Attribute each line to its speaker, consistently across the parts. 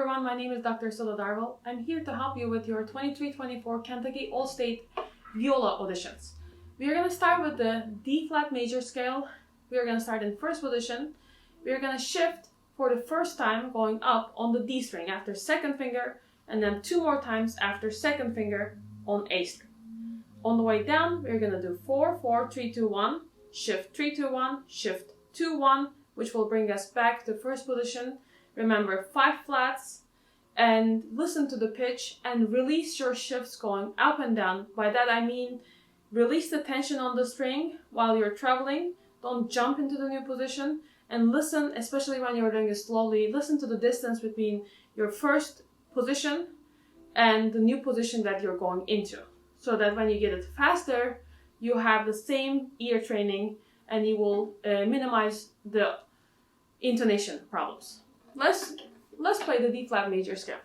Speaker 1: everyone, my name is Dr. Darwell. I'm here to help you with your 23-24 Kentucky All-State Viola auditions. We are going to start with the D-flat major scale. We are going to start in first position. We are going to shift for the first time going up on the D string after second finger, and then 2 more times after second finger on A string. On the way down, we're going to do 4, 4, 3, 2, 1, shift 3, 2, 1, shift 2, 1, which will bring us back to first position. Remember 5 flats and listen to the pitch and release your shifts going up and down. By that I mean release the tension on the string while you're traveling. Don't jump into the new position and listen, especially when you're doing it slowly, listen to the distance between your first position and the new position that you're going into, so that when you get it faster, you have the same ear training and you will minimize the intonation problems. Let's play the D-flat major scale.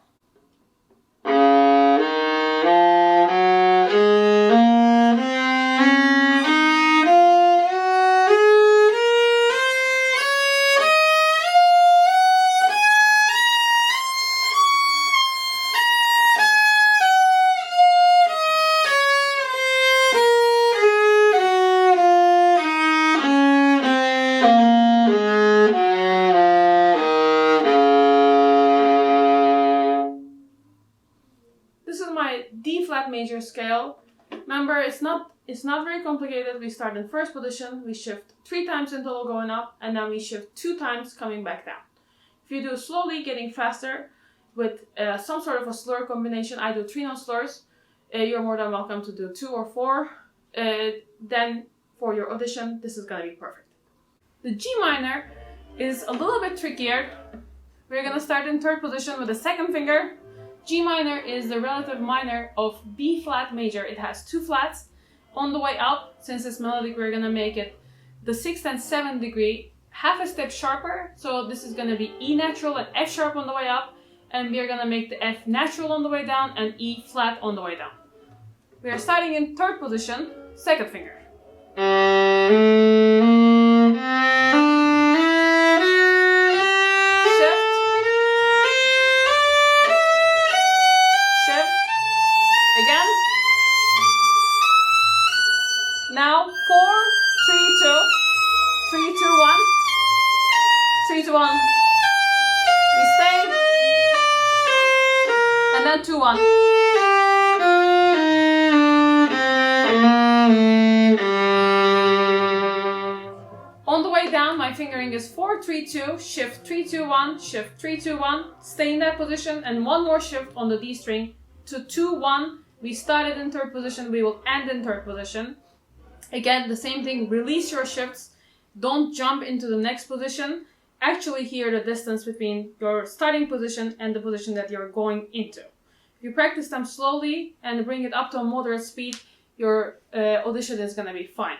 Speaker 1: This is my D-flat major scale. Remember, it's not very complicated. We start in first position, we shift 3 times in total going up, and then we shift 2 times coming back down. If you do slowly, getting faster with some sort of a slur combination, I do 3-note slurs. You're more than welcome to do 2 or 4. Then for your audition, this is gonna be perfect. The G minor is a little bit trickier. We're gonna start in third position with the second finger. G minor is the relative minor of B flat major. It has 2 flats. On the way up, since it's melodic, we're gonna make it the 6th and 7th degree half a step sharper. So this is gonna be E natural and F sharp on the way up, and we're gonna make the F natural on the way down and E flat on the way down. We are starting in third position, second finger. Now 4, 3, 2, 3, 2, 1, 3, 2, 1. We stay, and then 2, 1. On the way down, my fingering is 4, 3, 2, shift 3, 2, 1, shift 3, 2, 1. Stay in that position, and 1 more shift on the D string to 2, 1. We started in third position, we will end in third position. Again, the same thing, release your shifts, don't jump into the next position. Actually hear the distance between your starting position and the position that you're going into. If you practice them slowly and bring it up to a moderate speed, your audition is going to be fine.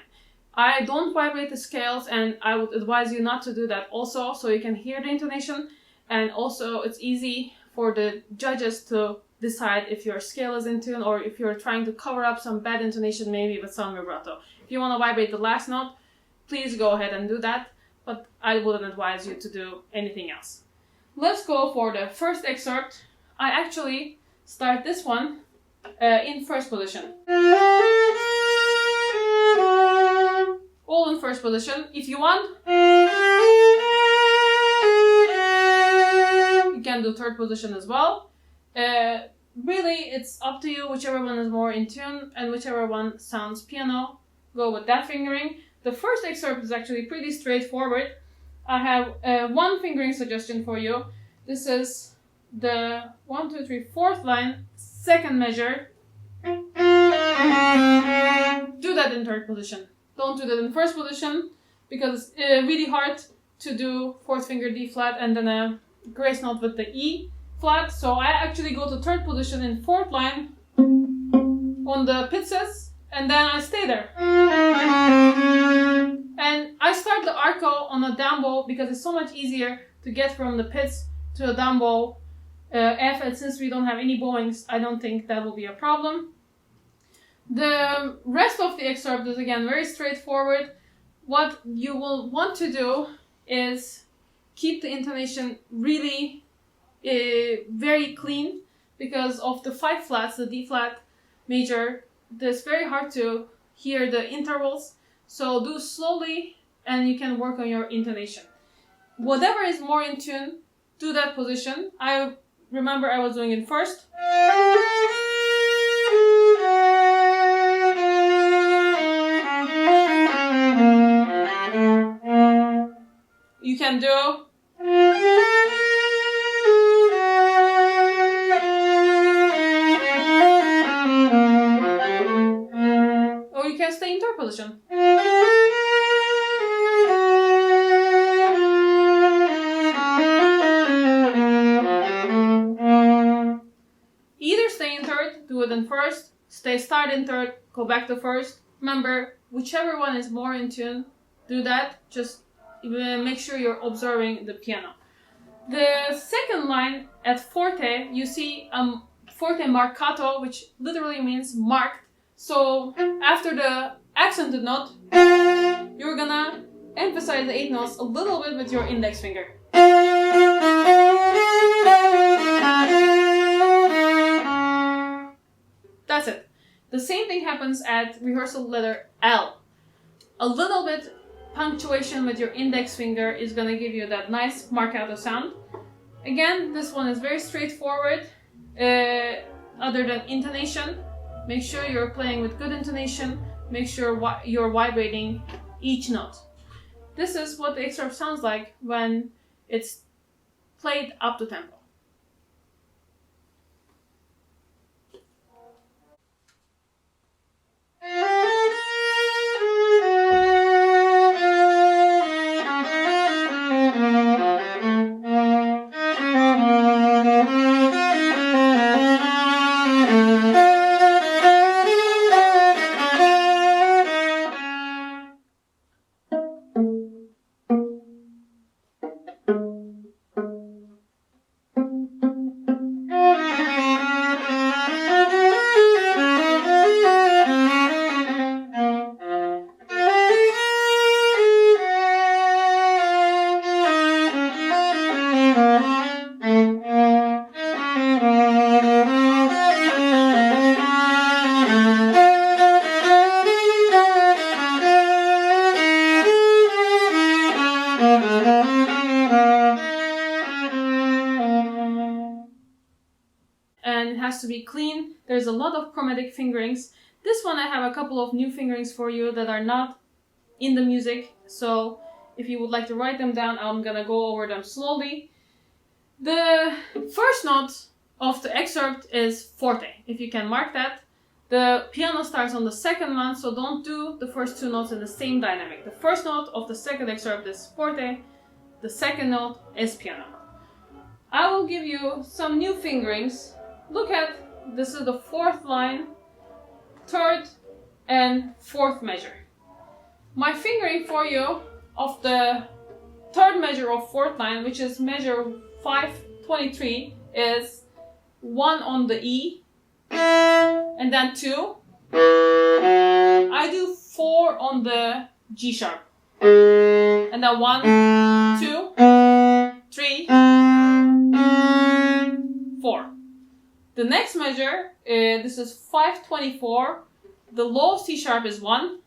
Speaker 1: I don't vibrate the scales, and I would advise you not to do that also, so you can hear the intonation, and also it's easy for the judges to decide if your scale is in tune or if you're trying to cover up some bad intonation maybe with some vibrato. If you want to vibrate the last note, please go ahead and do that, but I wouldn't advise you to do anything else. Let's go for the first excerpt. I actually start this one in first position. All in first position. If you want, you can do third position as well. Really, it's up to you, whichever one is more in tune and whichever one sounds piano, go with that fingering. The first excerpt is actually pretty straightforward. I have one fingering suggestion for you. This is the 1, 2, 3, 4th line, second measure. Do that in third position. Don't do that in first position, because it's really hard to do 4th finger D flat and then a grace note with the E flat. So I actually go to third position in 4th line on the pizzas, and then I stay there. And I start the arco on a down bow because it's so much easier to get from the pits to a down bow F, and since we don't have any bowings, I don't think that will be a problem. The rest of the excerpt is again very straightforward. What you will want to do is keep the intonation really very clean because of the 5 flats, the D flat major. It's very hard to hear the intervals, so do slowly and you can work on your intonation. Whatever is more in tune, do that position. I remember I was doing it first. You can do or you can stay in third position. Either stay in third, do it in first, start in third, go back to first. Remember, whichever one is more in tune, do that. Just make sure you're observing the piano. The second line at forte, you see forte marcato, which literally means marked. So after the accented note, you're gonna emphasize the 8 notes a little bit with your index finger. That's it. The same thing happens at rehearsal letter L. A little bit punctuation with your index finger is gonna give you that nice marcato sound. Again, this one is very straightforward. Other than intonation, make sure you're playing with good intonation. Make sure you're vibrating each note. This is what the excerpt sounds like when it's played up to tempo. To be clean. There's a lot of chromatic fingerings. This one I have a couple of new fingerings for you that are not in the music, so if you would like to write them down, I'm gonna go over them slowly. The first note of the excerpt is forte, if you can mark that. The piano starts on the second one, so don't do the first 2 notes in the same dynamic. The first note of the second excerpt is forte, the second note is piano. I will give you some new fingerings. Look at, this is the 4th line, 3rd and 4th measure. My fingering for you of the 3rd measure of 4th line, which is measure 523, is 1 on the E, and then 2. I do 4 on the G sharp, and then 1, 2, 3, 4. The next measure, this is 524. The low C sharp is 1,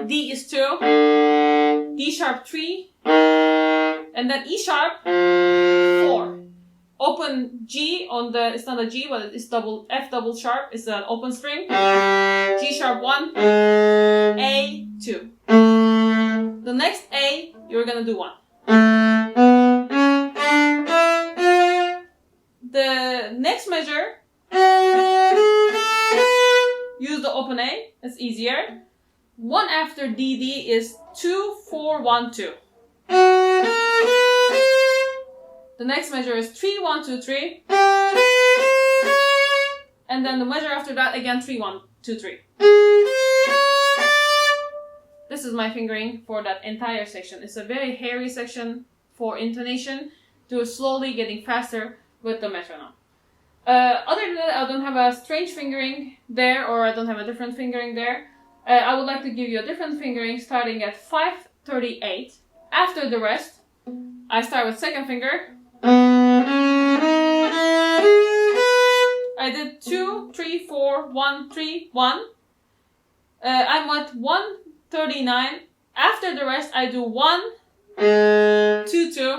Speaker 1: D is 2, D sharp 3, and then E sharp 4. Open G on the, it's not a G, but it's F double sharp, it's an open string. G sharp 1, A 2. The next A, you're gonna do 1. The next measure, use the open A, it's easier. 1 after DD is 2, 4, 1, 2. The next measure is 3, 1, 2, 3. And then the measure after that, again 3, 1, 2, 3. This is my fingering for that entire section. It's a very hairy section for intonation. Do it slowly, getting faster with the metronome. Other than that, I don't have a strange fingering there, or I don't have a different fingering there. I would like to give you a different fingering starting at 538. After the rest, I start with second finger. 4, 1, 3, 1. I'm at 139. After the rest, I do 1, 2, 2, 3.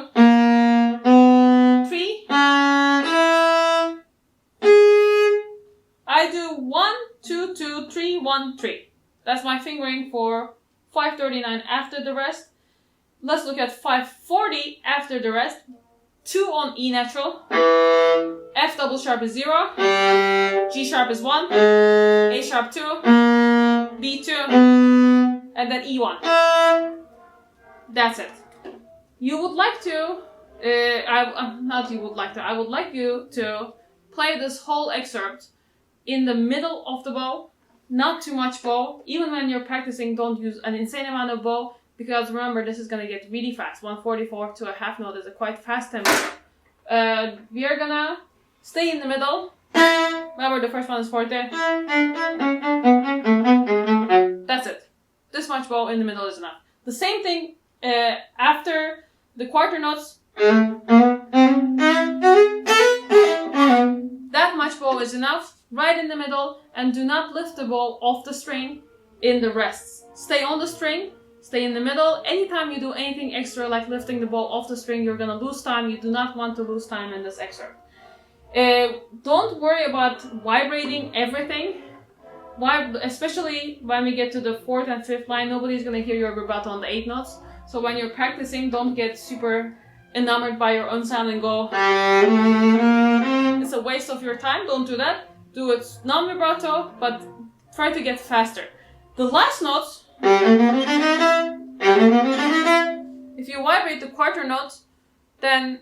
Speaker 1: I do 1, 2, 2, 3, 1, 3. That's my fingering for 539 after the rest. Let's look at 540 after the rest. 2 on E natural. F double sharp is 0. G sharp is 1. A sharp 2. B 2. And then E 1. That's it. You would like to, I would like you to play this whole excerpt in the middle of the bow. Not too much bow. Even when you're practicing, don't use an insane amount of bow, because remember, this is going to get really fast. 144 to a half note is a quite fast tempo. We are gonna stay in the middle. Remember, the first one is forte. That's it. This much bow in the middle is enough. The same thing after the quarter notes. That much bow is enough. Right in the middle, and do not lift the bow off the string in the rests. Stay on the string, stay in the middle. Anytime you do anything extra like lifting the bow off the string, you're gonna lose time. You do not want to lose time in this excerpt. Don't worry about vibrating everything. Especially when we get to the 4th and 5th line, nobody's gonna hear your vibrato on the 8 notes. So when you're practicing, don't get super enamored by your own sound and go, it's a waste of your time. Don't do that. Do it non-vibrato, but try to get faster. The last notes, if you vibrate the quarter notes, then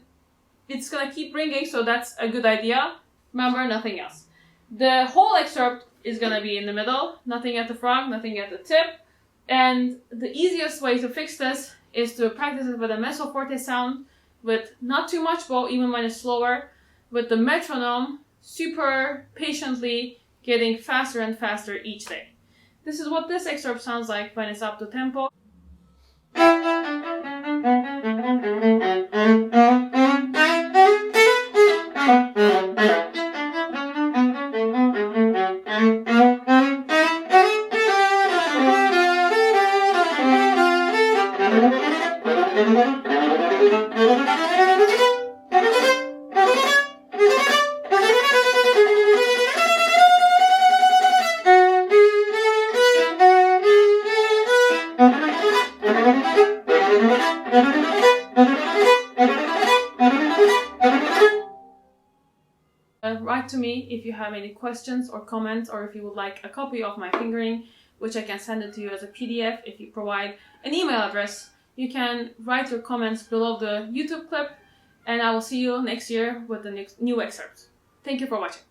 Speaker 1: it's gonna keep ringing, so that's a good idea. Remember, nothing else. The whole excerpt is gonna be in the middle, nothing at the front, nothing at the tip. And the easiest way to fix this is to practice it with a mezzo forte sound, with not too much bow, even when it's slower, with the metronome, super patiently getting faster and faster each day. This is what this excerpt sounds like when it's up to tempo. Write to me if you have any questions or comments, or if you would like a copy of my fingering, which I can send it to you as a PDF if you provide an email address. You can write your comments below the YouTube clip, and I will see you next year with the new excerpts. Thank you for watching.